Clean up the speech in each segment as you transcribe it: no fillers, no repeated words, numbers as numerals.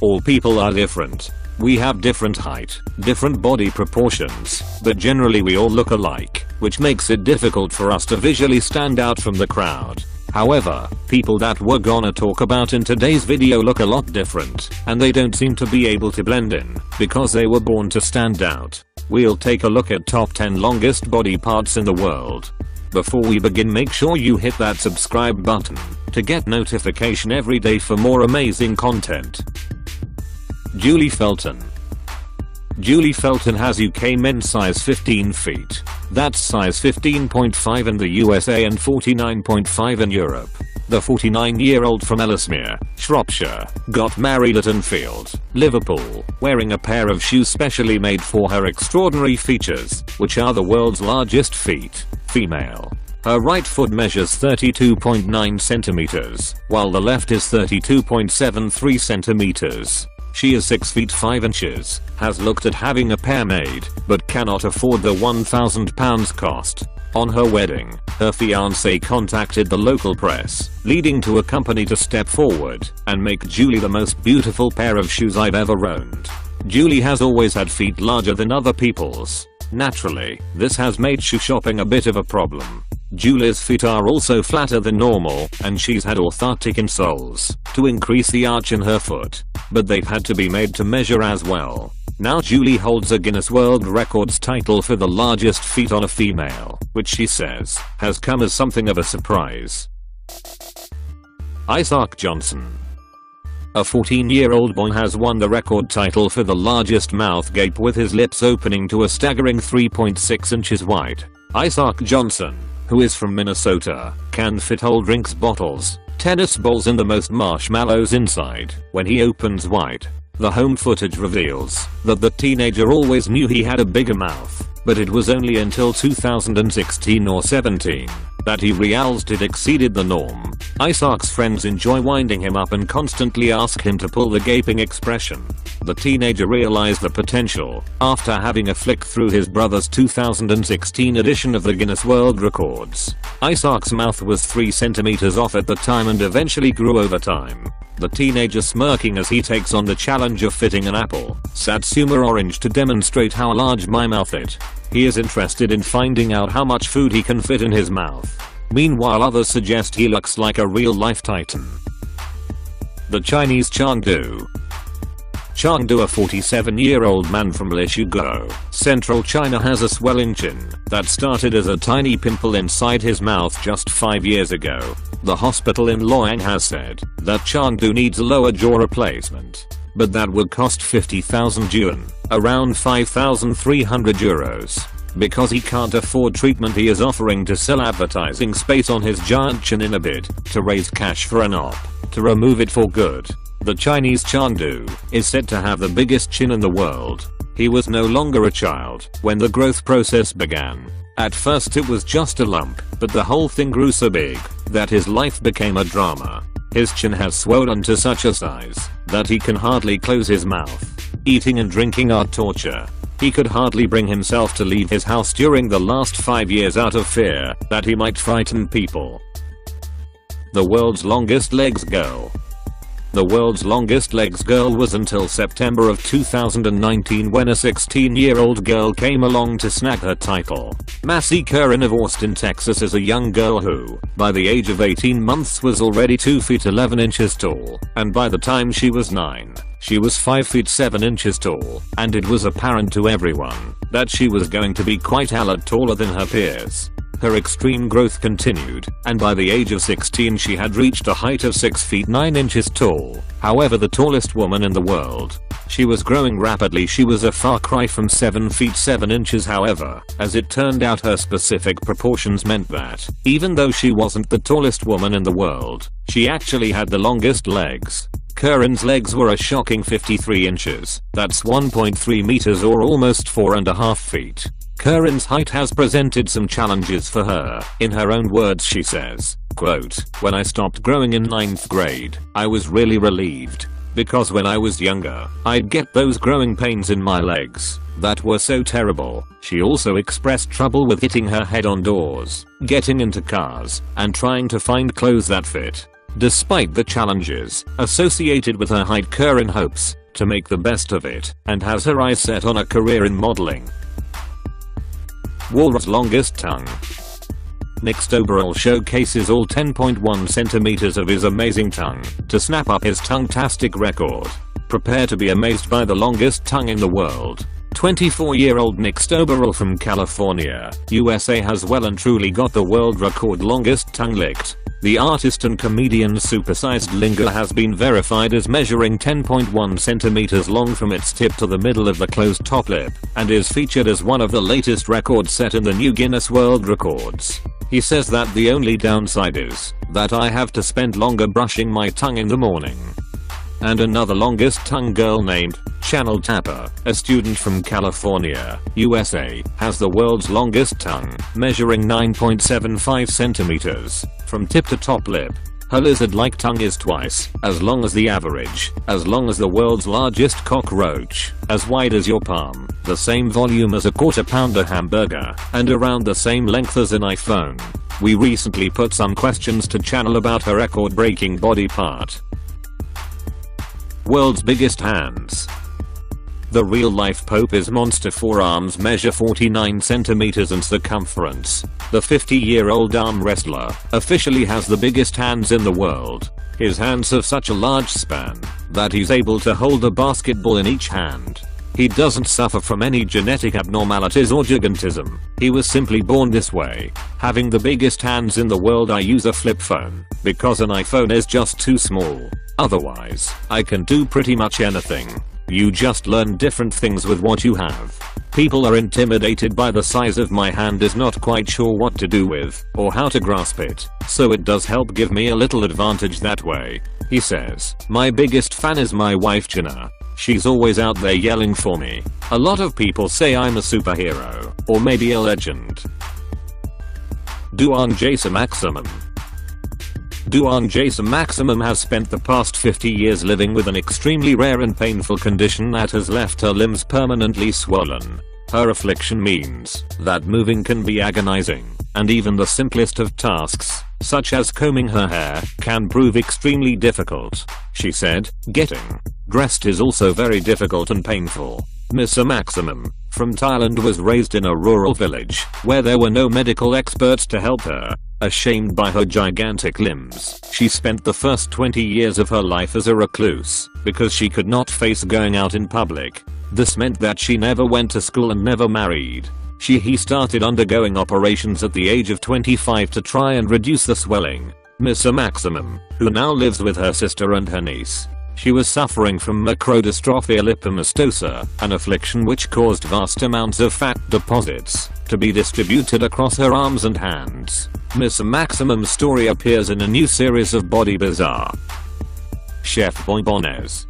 All people are different. We have different height, different body proportions, but generally we all look alike, which makes it difficult for us to visually stand out from the crowd. However, people that we're gonna talk about in today's video look a lot different, and they don't seem to be able to blend in, because they were born to stand out. We'll take a look at top 10 longest body parts in the world. Before we begin, make sure you hit that subscribe button to get notification every day for more amazing content. Julie Felton. Julie Felton has UK men's size 15 feet. That's size 15.5 in the USA and 49.5 in Europe. The 49-year-old from Ellesmere, Shropshire, got married at Enfield, Liverpool, wearing a pair of shoes specially made for her extraordinary features, which are the world's largest feet. Female. Her right foot measures 32.9 centimeters, while the left is 32.73 centimeters. She is 6 feet 5 inches, has looked at having a pair made, but cannot afford the £1,000 cost. On her wedding, her fiancé contacted the local press, leading to a company to step forward and make Julie the most beautiful pair of shoes I've ever owned. Julie has always had feet larger than other people's. Naturally, this has made shoe shopping a bit of a problem. Julie's feet are also flatter than normal, and she's had orthotic insoles to increase the arch in her foot, but they've had to be made to measure as well. Now Julie holds a Guinness World Records title for the largest feet on a female, which she says has come as something of a surprise. Isaac Johnson. A 14-year-old boy has won the record title for the largest mouth gape, with his lips opening to a staggering 3.6 inches wide. Isaac Johnson, who is from Minnesota, can fit whole drinks bottles, tennis balls and the most marshmallows inside when he opens wide. The home footage reveals that the teenager always knew he had a bigger mouth, but it was only until 2016 or 17 that he realized it exceeded the norm. Isaac's friends enjoy winding him up and constantly ask him to pull the gaping expression. The teenager realized the potential after having a flick through his brother's 2016 edition of the Guinness World Records. Isaac's mouth was 3 centimeters off at the time and eventually grew over time. The teenager smirking as he takes on the challenge of fitting an apple Satsuma orange to demonstrate how large my mouth is. He is interested in finding out how much food he can fit in his mouth. Meanwhile, others suggest he looks like a real-life titan. The Chinese Chengdu. Chengdu, a 47-year-old man from Lishuguo, central China, has a swelling chin that started as a tiny pimple inside his mouth just 5 years ago. The hospital in Luoyang has said that Chengdu needs a lower jaw replacement, but that would cost 50,000 yuan, around 5,300 euros. Because he can't afford treatment, he is offering to sell advertising space on his giant chin in a bid to raise cash for an op to remove it for good. The Chinese Chengdu is said to have the biggest chin in the world. He was no longer a child when the growth process began. At first it was just a lump, but the whole thing grew so big that his life became a drama. His chin has swollen to such a size that he can hardly close his mouth. Eating and drinking are torture. He could hardly bring himself to leave his house during the last 5 years out of fear that he might frighten people. The world's longest legs girl. The world's longest legs girl was until September of 2019 when a 16-year-old girl came along to snag her title. Massey Curran of Austin, Texas, is a young girl who, by the age of 18 months, was already 2 feet 11 inches tall, and by the time she was 9, she was 5 feet 7 inches tall, and it was apparent to everyone that she was going to be quite a lot taller than her peers. Her extreme growth continued, and by the age of 16 she had reached a height of 6 feet 9 inches tall, however the tallest woman in the world. She was growing rapidly. She was a far cry from 7 feet 7 inches, however, as it turned out her specific proportions meant that, even though she wasn't the tallest woman in the world, she actually had the longest legs. Curran's legs were a shocking 53 inches, that's 1.3 meters or almost 4.5 feet. Curran's height has presented some challenges for her. In her own words, she says, quote, "When I stopped growing in 9th grade, I was really relieved. Because when I was younger, I'd get those growing pains in my legs that were so terrible." She also expressed trouble with hitting her head on doors, getting into cars, and trying to find clothes that fit. despite the challenges associated with her height. Curran hopes to make the best of it and has her eyes set on a career in modeling. Walrus longest tongue. Nick Stoberl showcases all 10.1 centimeters of his amazing tongue to snap up his tongue-tastic record. Prepare to be amazed by the longest tongue in the world. 24-year-old Nick Stoberl from California, USA has well and truly got the world record longest tongue licked. The artist and comedian's supersized linger has been verified as measuring 10.1 centimeters long from its tip to the middle of the closed top lip, and is featured as one of the latest records set in the new Guinness World Records. He says that the only downside is that I have to spend longer brushing my tongue in the morning. And another longest tongue girl named Channel Tapper, a student from California, USA, has the world's longest tongue, measuring 9.75 centimeters from tip to top lip. Her lizard-like tongue is twice as long as the average, as long as the world's largest cockroach, as wide as your palm, the same volume as a quarter-pounder hamburger, and around the same length as an iPhone. We recently put some questions to Channel about her record-breaking body part. World's biggest hands. The real-life Pope's monster forearms measure 49 centimeters in circumference. The 50-year-old arm wrestler officially has the biggest hands in the world. His hands have such a large span that he's able to hold a basketball in each hand. He doesn't suffer from any genetic abnormalities or gigantism. He was simply born this way. Having the biggest hands in the world, I use a flip phone because an iPhone is just too small. Otherwise, I can do pretty much anything. You just learn different things with what you have. People are intimidated by the size of my hand, is not quite sure what to do with or how to grasp it, so it does help give me a little advantage that way. He says, my biggest fan is my wife Jenna. She's always out there yelling for me. A lot of people say I'm a superhero, or maybe a legend. Duane Jason Maximum. Duane Jason Maximum has spent the past 50 years living with an extremely rare and painful condition that has left her limbs permanently swollen. Her affliction means that moving can be agonizing, and even the simplest of tasks, such as combing her hair, can prove extremely difficult. She said, getting dressed is also very difficult and painful. Mr. Maximum, from Thailand, was raised in a rural village where there were no medical experts to help her. Ashamed by her gigantic limbs, she spent the first 20 years of her life as a recluse because she could not face going out in public. This meant that she never went to school and never married. He started undergoing operations at the age of 25 to try and reduce the swelling. Mr. Maximum, who now lives with her sister and her niece. She was suffering from macrodystrophy epidermolysa, an affliction which caused vast amounts of fat deposits to be distributed across her arms and hands. Miss Maximum's story appears in a new series of Body Bazaar. Chef Boy Bones.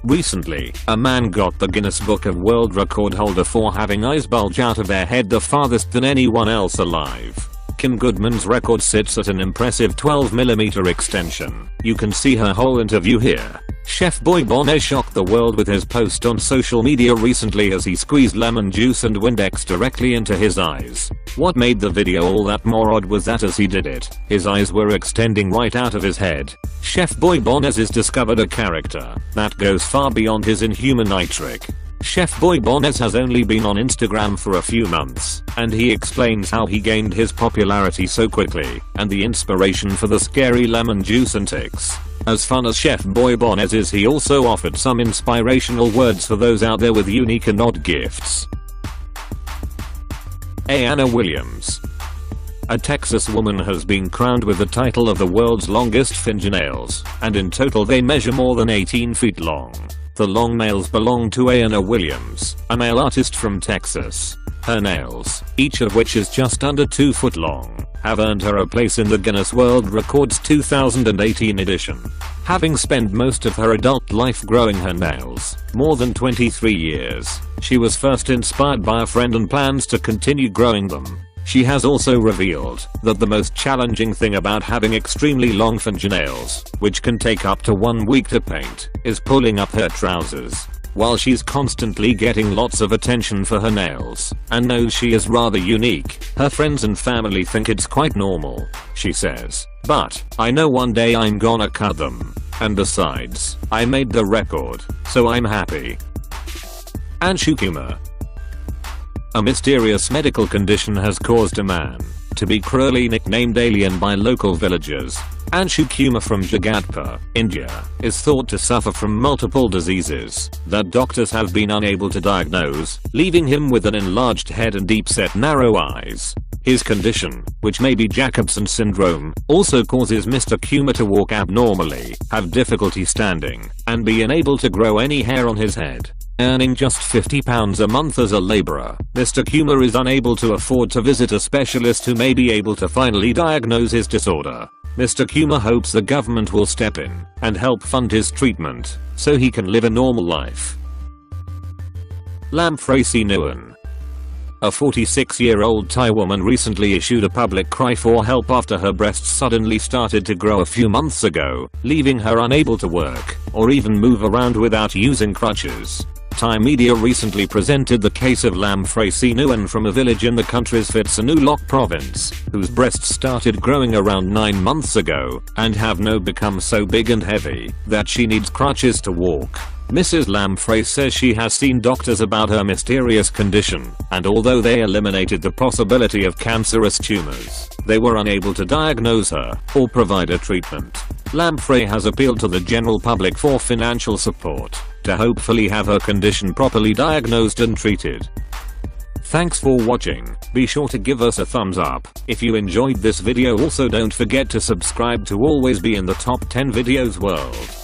Recently, a man got the Guinness Book of World Record holder for having eyes bulge out of their head the farthest than anyone else alive. Kim Goodman's record sits at an impressive 12mm extension. You can see her whole interview here. Chef Boy Bones shocked the world with his post on social media recently as he squeezed lemon juice and Windex directly into his eyes. What made the video all that more odd was that as he did it, his eyes were extending right out of his head. Chef Boy Bones has discovered a character that goes far beyond his inhuman eye trick. Chef Boy Bones has only been on Instagram for a few months, and he explains how he gained his popularity so quickly, and the inspiration for the scary lemon juice antics. As fun as Chef Boy Bones is, he also offered some inspirational words for those out there with unique and odd gifts. Anna Williams. A Texas woman has been crowned with the title of the world's longest fingernails, and in total they measure more than 18 feet long. The long nails belong to Anna Williams, a nail artist from Texas. Her nails, each of which is just under 2 foot long, have earned her a place in the Guinness World Records 2018 edition. Having spent most of her adult life growing her nails, more than 23 years, she was first inspired by a friend and plans to continue growing them. She has also revealed that the most challenging thing about having extremely long fingernails, which can take up to 1 week to paint, is pulling up her trousers. while she's constantly getting lots of attention for her nails and knows she is rather unique, her friends and family think it's quite normal. She says, "But I know one day I'm gonna cut them. And besides, I made the record, so I'm happy." Anshu Kumar. A mysterious medical condition has caused a man to be cruelly nicknamed Alien by local villagers. Anshu Kumar from Jagatpur, India, is thought to suffer from multiple diseases that doctors have been unable to diagnose, leaving him with an enlarged head and deep-set narrow eyes. His condition, which may be Jacobson syndrome, also causes Mr. Kumar to walk abnormally, have difficulty standing, and be unable to grow any hair on his head. Earning just £50 a month as a labourer, Mr. Kumar is unable to afford to visit a specialist who may be able to finally diagnose his disorder. Mr. Kumar hopes the government will step in and help fund his treatment so he can live a normal life. Lamphray Sinuan. A 46-year-old Thai woman recently issued a public cry for help after her breasts suddenly started to grow a few months ago, leaving her unable to work or even move around without using crutches. Thai media recently presented the case of Lamphray Sinuan from a village in the country's Phitsanulok province, whose breasts started growing around 9 months ago and have now become so big and heavy that she needs crutches to walk. Mrs. Lamphray says she has seen doctors about her mysterious condition, and although they eliminated the possibility of cancerous tumors, they were unable to diagnose her or provide a treatment. Lamphray has appealed to the general public for financial support to hopefully have her condition properly diagnosed and treated. Thanks for watching. Be sure to give us a thumbs up if you enjoyed this video. Also don't forget to subscribe to always be in the top 10 videos world.